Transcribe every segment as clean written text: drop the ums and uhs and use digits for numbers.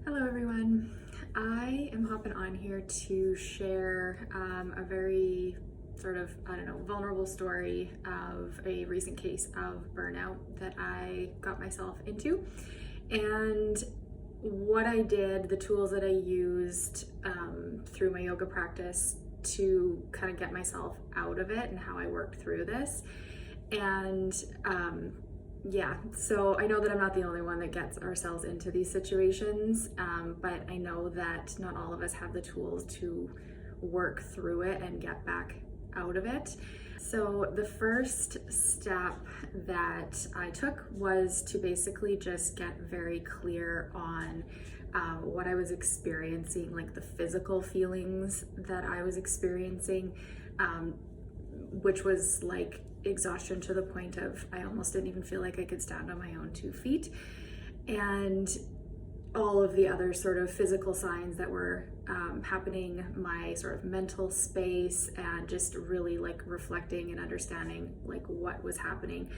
Hello everyone. I am hopping on here to share a very vulnerable story of a recent case of burnout that I got myself into. And what I did, the tools that I used through my yoga practice to kind of get myself out of it and how I worked through this. And so I know that I'm not the only one that gets ourselves into these situations, but I know that not all of us have the tools to work through it and get back out of it. So the first step that I took was to basically just get very clear on what I was experiencing, like the physical feelings that I was experiencing, which was like exhaustion to the point of I almost didn't even feel like I could stand on my own 2 feet, and all of the other sort of physical signs that were happening, my sort of mental space, and just really like reflecting and understanding like what was happening,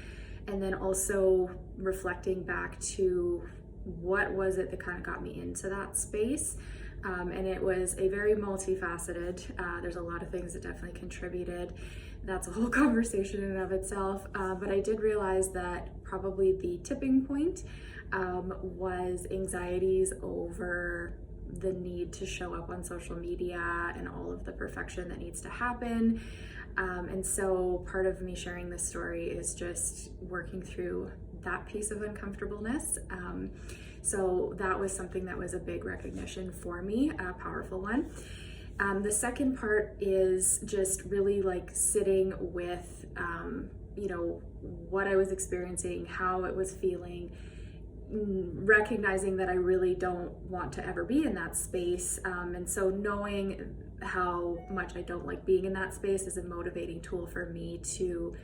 and then also reflecting back to what was it that kind of got me into that space. And it was a very multifaceted, there's a lot of things that definitely contributed. That's a whole conversation in and of itself. But I did realize that probably the tipping point was anxieties over the need to show up on social media and all of the perfection that needs to happen. And so part of me sharing this story is just working through that piece of uncomfortableness. So that was something that was a big recognition for me, a powerful one. The second part is just really like sitting with, what I was experiencing, how it was feeling, recognizing that I really don't want to ever be in that space. And so knowing how much I don't like being in that space is a motivating tool for me to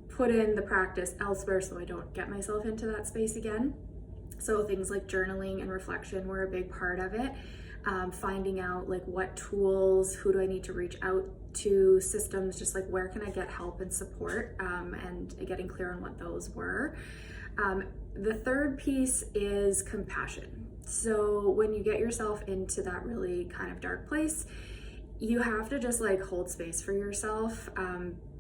put in the practice elsewhere so I don't get myself into that space again. So things like journaling and reflection were a big part of it. Finding out like what tools, who do I need to reach out to, systems, just like where can I get help and support, and getting clear on what those were. The third piece is compassion. So when you get yourself into that really kind of dark place, you have to just like hold space for yourself,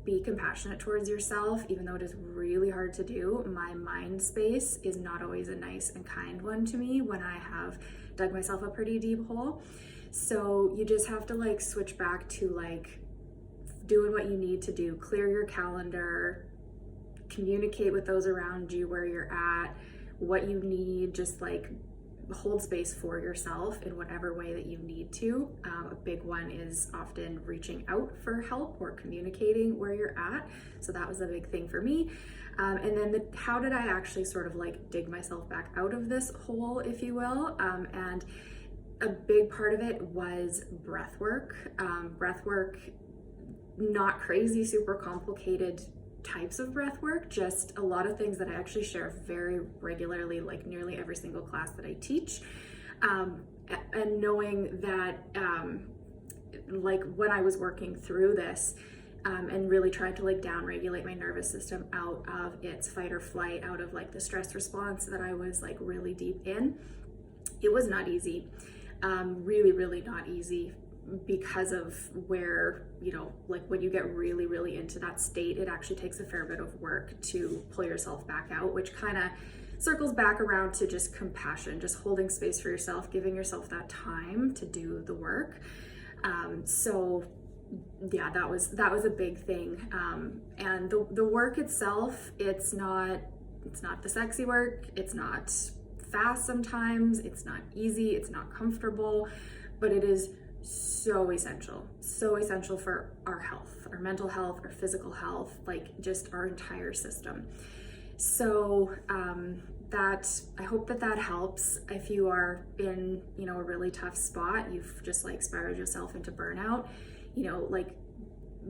be compassionate towards yourself, even though it is really hard to do. My mind space is not always a nice and kind one to me when I have dug myself a pretty deep hole. So you just have to like switch back to like doing what you need to do, clear your calendar, communicate with those around you where you're at, what you need, just like hold space for yourself in whatever way that you need to. A big one is often reaching out for help or communicating where you're at. So that was a big thing for me. And then how did I actually sort of like dig myself back out of this hole, if you will? And a big part of it was breath work. Breath work, not crazy, super complicated types of breath work, just a lot of things that I actually share very regularly, like nearly every single class that I teach. And knowing that, like when I was working through this, and really trying to like down regulate my nervous system out of its fight or flight, out of like the stress response that I was like really deep in, it was not easy. Really, really not easy, because of where, like when you get really, really into that state, it actually takes a fair bit of work to pull yourself back out, which kind of circles back around to just compassion, just holding space for yourself, giving yourself that time to do the work. So yeah, that was a big thing. And the work itself, it's not the sexy work. It's not fast sometimes. It's not easy. It's not comfortable, but it is so essential for our health, our mental health, our physical health, like just our entire system. So I hope that helps. If you are in, a really tough spot, you've just like spiraled yourself into burnout, like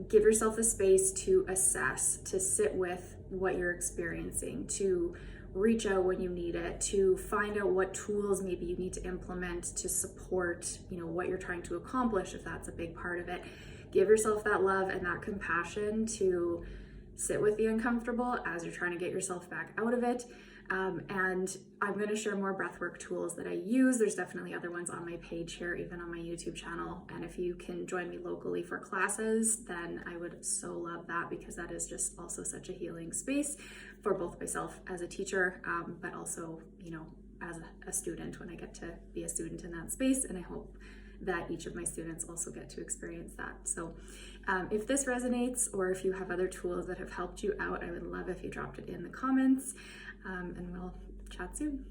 give yourself the space to assess, to sit with what you're experiencing, to reach out when you need it, to find out what tools maybe you need to implement to support, what you're trying to accomplish, if that's a big part of it. Give yourself that love and that compassion to sit with the uncomfortable as you're trying to get yourself back out of it. And I'm going to share more breathwork tools that I use. There's definitely other ones on my page here, even on my YouTube channel. And if you can join me locally for classes, then I would so love that, because that is just also such a healing space for both myself as a teacher, but also, as a student, when I get to be a student in that space. And I hope that each of my students also get to experience that. So if this resonates, or if you have other tools that have helped you out, I would love if you dropped it in the comments, and we'll chat soon.